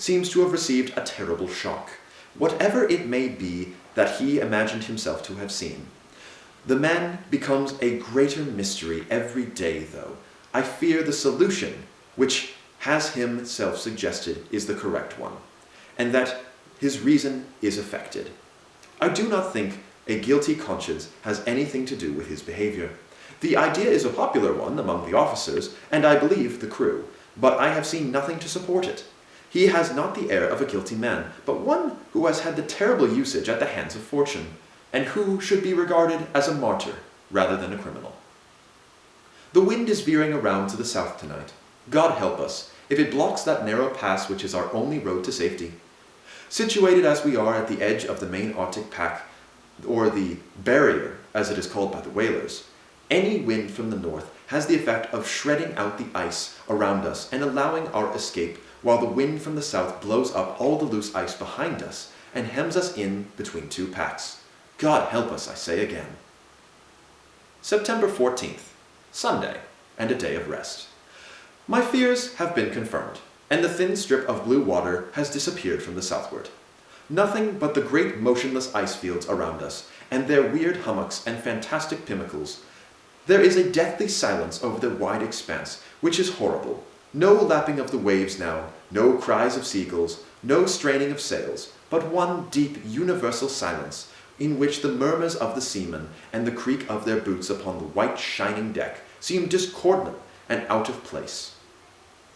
seems to have received a terrible shock, whatever it may be that he imagined himself to have seen. The man becomes a greater mystery every day, though. I fear the solution, which has himself suggested, is the correct one, and that his reason is affected. I do not think a guilty conscience has anything to do with his behavior. The idea is a popular one among the officers, and I believe the crew, but I have seen nothing to support it. He has not the air of a guilty man, but one who has had the terrible usage at the hands of fortune, and who should be regarded as a martyr rather than a criminal. The wind is veering around to the south tonight. God help us, if it blocks that narrow pass which is our only road to safety. Situated as we are at the edge of the main Arctic pack, or the barrier, as it is called by the whalers, any wind from the north has the effect of shredding out the ice around us and allowing our escape, while the wind from the south blows up all the loose ice behind us and hems us in between two packs. God help us, I say again. September 14th, Sunday, and a day of rest. My fears have been confirmed, and the thin strip of blue water has disappeared from the southward. Nothing but the great motionless ice fields around us, and their weird hummocks and fantastic pinnacles. There is a deathly silence over the wide expanse, which is horrible. No lapping of the waves now, no cries of seagulls, no straining of sails, but one deep universal silence, in which the murmurs of the seamen and the creak of their boots upon the white shining deck seem discordant and out of place.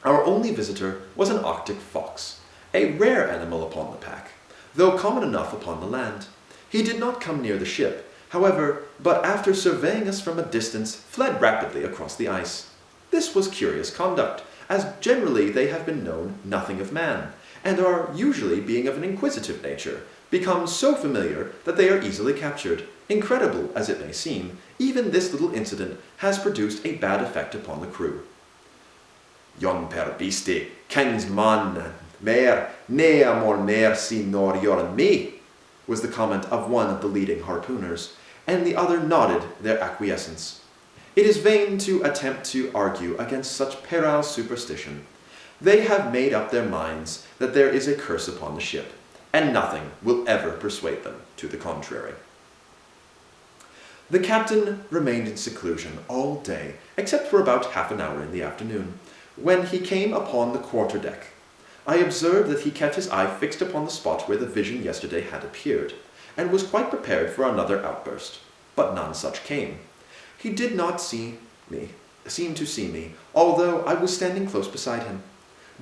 Our only visitor was an Arctic fox, a rare animal upon the pack, though common enough upon the land. He did not come near the ship, however, but after surveying us from a distance, fled rapidly across the ice. This was curious conduct, as generally they have been known nothing of man, and are usually, being of an inquisitive nature, become so familiar that they are easily captured. Incredible as it may seem, even this little incident has produced a bad effect upon the crew. Jon per bisti, kens man mer, nea more merci nor Jon me, was the comment of one of the leading harpooners, and the other nodded their acquiescence. It is vain to attempt to argue against such puerile superstition. They have made up their minds that there is a curse upon the ship, and nothing will ever persuade them to the contrary. The captain remained in seclusion all day, except for about half an hour in the afternoon, when he came upon the quarter-deck. I observed that he kept his eye fixed upon the spot where the vision yesterday had appeared, and was quite prepared for another outburst, but none such came. He did not seem to see me, although I was standing close beside him.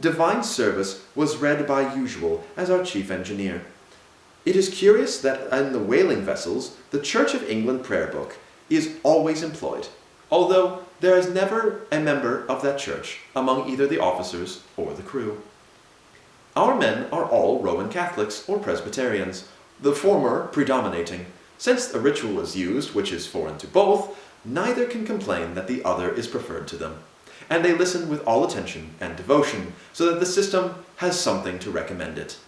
Divine service was read by usual as our chief engineer. It is curious that in the whaling vessels, the Church of England prayer book is always employed, although there is never a member of that church among either the officers or the crew. Our men are all Roman Catholics or Presbyterians, the former predominating. Since the ritual is used, which is foreign to both, neither can complain that the other is preferred to them, and they listen with all attention and devotion, so that the system has something to recommend it.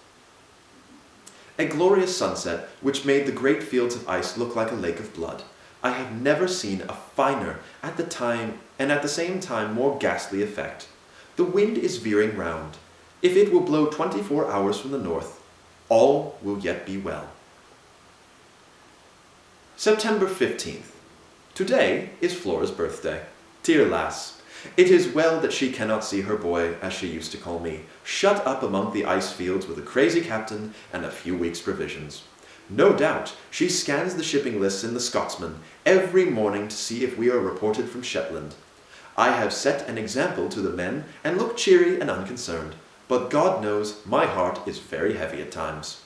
A glorious sunset, which made the great fields of ice look like a lake of blood. I have never seen a finer, at the same time more ghastly effect. The wind is veering round. If it will blow 24 hours from the north, all will yet be well. September 15th. Today is Flora's birthday. Dear lass, it is well that she cannot see her boy, as she used to call me, shut up among the ice fields with a crazy captain and a few weeks' provisions. No doubt she scans the shipping lists in the Scotsman every morning to see if we are reported from Shetland. I have set an example to the men and look cheery and unconcerned, but God knows my heart is very heavy at times.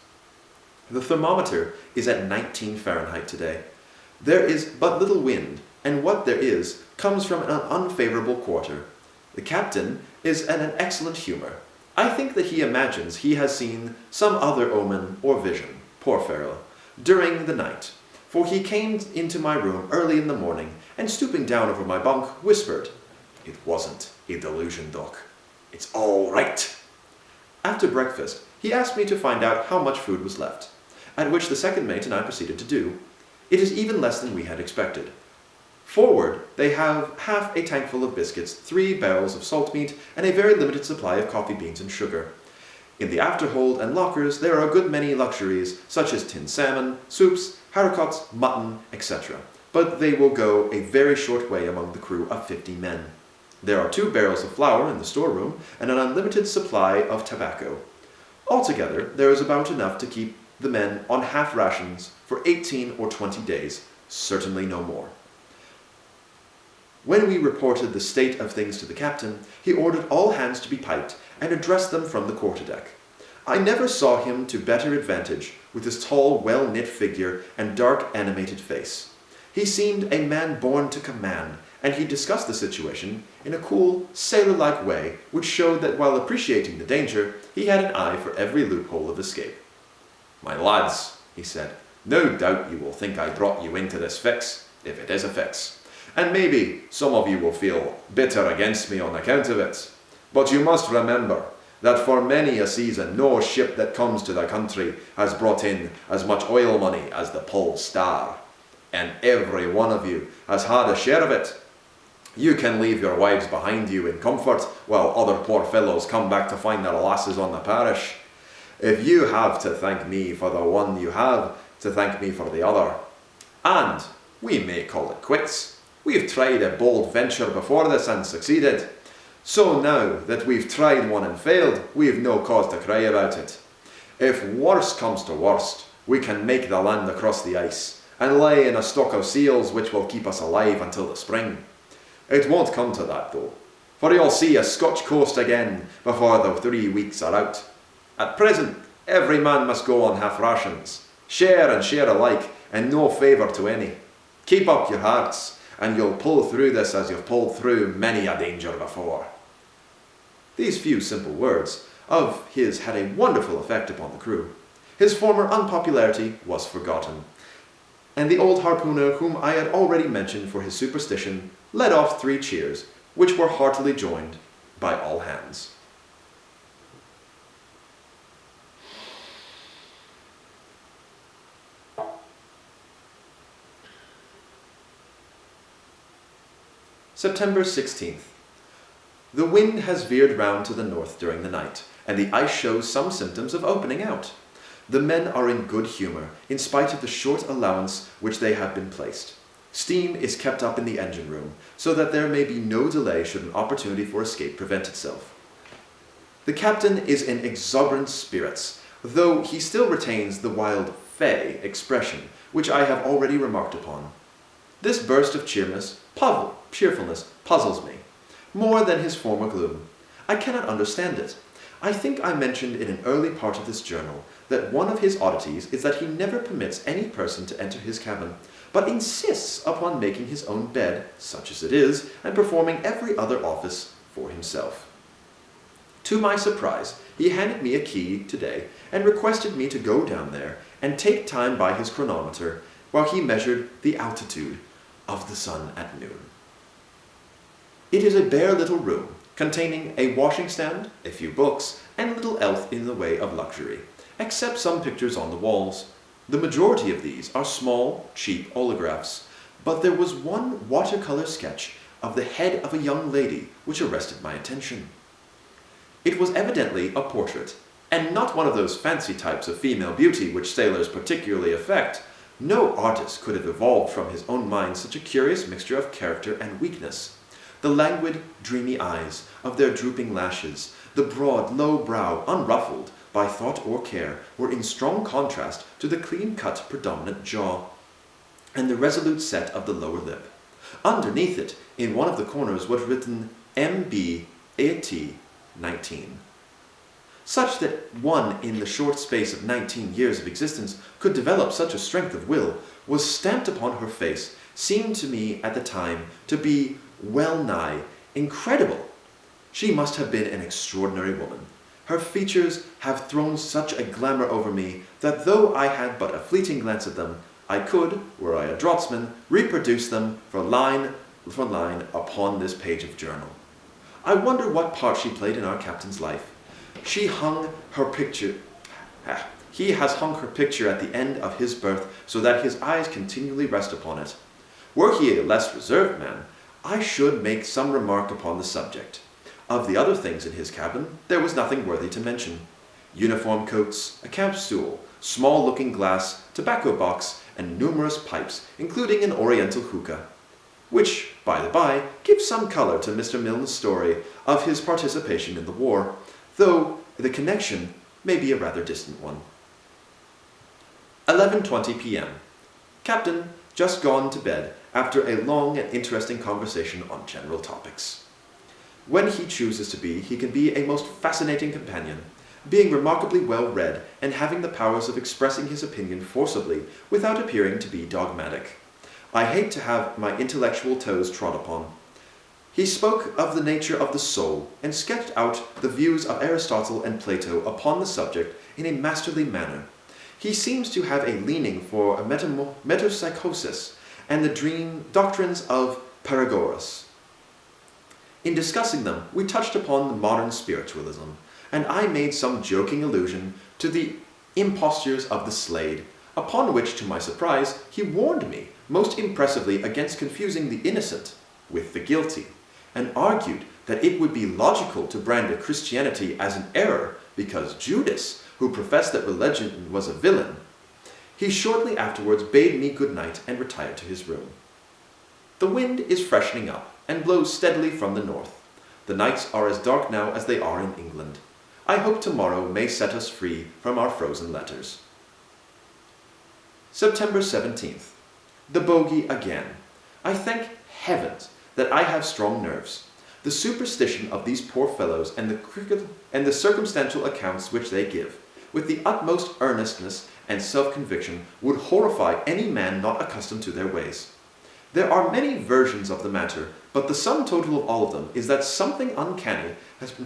The thermometer is at 19 Fahrenheit today. There is but little wind, and what there is comes from an unfavorable quarter. The captain is in an excellent humor. I think that he imagines he has seen some other omen or vision, poor fellow, during the night, for he came into my room early in the morning, and stooping down over my bunk, whispered, "It wasn't a delusion, Doc. It's all right." After breakfast, he asked me to find out how much food was left, at which the second mate and I proceeded to do. It is even less than we had expected. Forward, they have half a tankful of biscuits, 3 barrels of salt meat, and a very limited supply of coffee beans and sugar. In the afterhold and lockers there are a good many luxuries, such as tinned salmon, soups, haricots, mutton, etc., but they will go a very short way among the crew of 50 men. There are 2 barrels of flour in the storeroom and an unlimited supply of tobacco. Altogether, there is about enough to keep the men on half rations for 18 or 20 days, certainly no more. When we reported the state of things to the captain, he ordered all hands to be piped and addressed them from the quarterdeck. I never saw him to better advantage with his tall, well-knit figure and dark, animated face. He seemed a man born to command, and he discussed the situation in a cool, sailor-like way which showed that while appreciating the danger, he had an eye for every loophole of escape. "My lads," he said, "no doubt you will think I brought you into this fix, if it is a fix, and maybe some of you will feel bitter against me on account of it. But you must remember that for many a season no ship that comes to the country has brought in as much oil money as the Pole Star, and every one of you has had a share of it. You can leave your wives behind you in comfort while other poor fellows come back to find their lasses on the parish. If you have to thank me for the one, you have to thank me for the other. And we may call it quits. We've tried a bold venture before this and succeeded. So now that we've tried one and failed, we've no cause to cry about it. If worst comes to worst, we can make the land across the ice and lie in a stock of seals which will keep us alive until the spring. It won't come to that though, for you'll see a Scotch coast again before the 3 weeks are out. At present, every man must go on half rations, share and share alike, and no favour to any. Keep up your hearts, and you'll pull through this as you've pulled through many a danger before." These few simple words of his had a wonderful effect upon the crew. His former unpopularity was forgotten, and the old harpooner whom I had already mentioned for his superstition led off 3 cheers, which were heartily joined by all hands. September 16th. The wind has veered round to the north during the night, and the ice shows some symptoms of opening out. The men are in good humour, in spite of the short allowance which they have been placed. Steam is kept up in the engine room, so that there may be no delay should an opportunity for escape present itself. The captain is in exuberant spirits, though he still retains the wild "fey" expression, which I have already remarked upon. This burst of cheerfulness puzzles me, more than his former gloom. I cannot understand it. I think I mentioned in an early part of this journal that one of his oddities is that he never permits any person to enter his cabin, but insists upon making his own bed, such as it is, and performing every other office for himself. To my surprise, he handed me a key today and requested me to go down there and take time by his chronometer while he measured the altitude of the sun at noon. It is a bare little room, containing a washing stand, a few books, and little else in the way of luxury, except some pictures on the walls. The majority of these are small, cheap oleographs, but there was one watercolor sketch of the head of a young lady which arrested my attention. It was evidently a portrait, and not one of those fancy types of female beauty which sailors particularly affect. No artist could have evolved from his own mind such a curious mixture of character and weakness. The languid, dreamy eyes of their drooping lashes, the broad, low brow, unruffled by thought or care, were in strong contrast to the clean-cut, predominant jaw, and the resolute set of the lower lip. Underneath it, in one of the corners, was written M.B.A.T. 19. Such that one in the short space of 19 years of existence could develop such a strength of will was stamped upon her face seemed to me at the time to be well nigh incredible. She must have been an extraordinary woman. Her features have thrown such a glamour over me that though I had but a fleeting glance at them, I could, were I a draughtsman, reproduce them for line upon this page of journal. I wonder what part she played in our captain's life. He has hung her picture at the end of his berth so that his eyes continually rest upon it. Were he a less reserved man, I should make some remark upon the subject. Of the other things in his cabin, there was nothing worthy to mention. uniform coats, a camp stool, small-looking glass, tobacco box, and numerous pipes, including an oriental hookah, which, by the by, gives some color to Mr. Milne's story of his participation in the war, though the connection may be a rather distant one. 11:20 p.m. Captain just gone to bed after a long and interesting conversation on general topics. When he chooses to be, he can be a most fascinating companion, being remarkably well read and having the powers of expressing his opinion forcibly without appearing to be dogmatic. I hate to have my intellectual toes trod upon. He spoke of the nature of the soul and sketched out the views of Aristotle and Plato upon the subject in a masterly manner. He seems to have a leaning for a metempsychosis and the dream doctrines of Pythagoras. In discussing them, we touched upon the modern spiritualism, and I made some joking allusion to the impostures of the Slade, upon which, to my surprise, he warned me most impressively against confusing the innocent with the guilty, and argued that it would be logical to brand a Christianity as an error because Judas, who professed that religion was a villain. He shortly afterwards bade me good night and retired to his room. The wind is freshening up and blows steadily from the north. The nights are as dark now as they are in England. I hope tomorrow may set us free from our frozen letters. September 17th. The bogey again. I thank heavens that I have strong nerves. The superstition of these poor fellows and the circumstantial accounts which they give, with the utmost earnestness and self-conviction, would horrify any man not accustomed to their ways. There are many versions of the matter, but the sum total of all of them is that something uncanny has been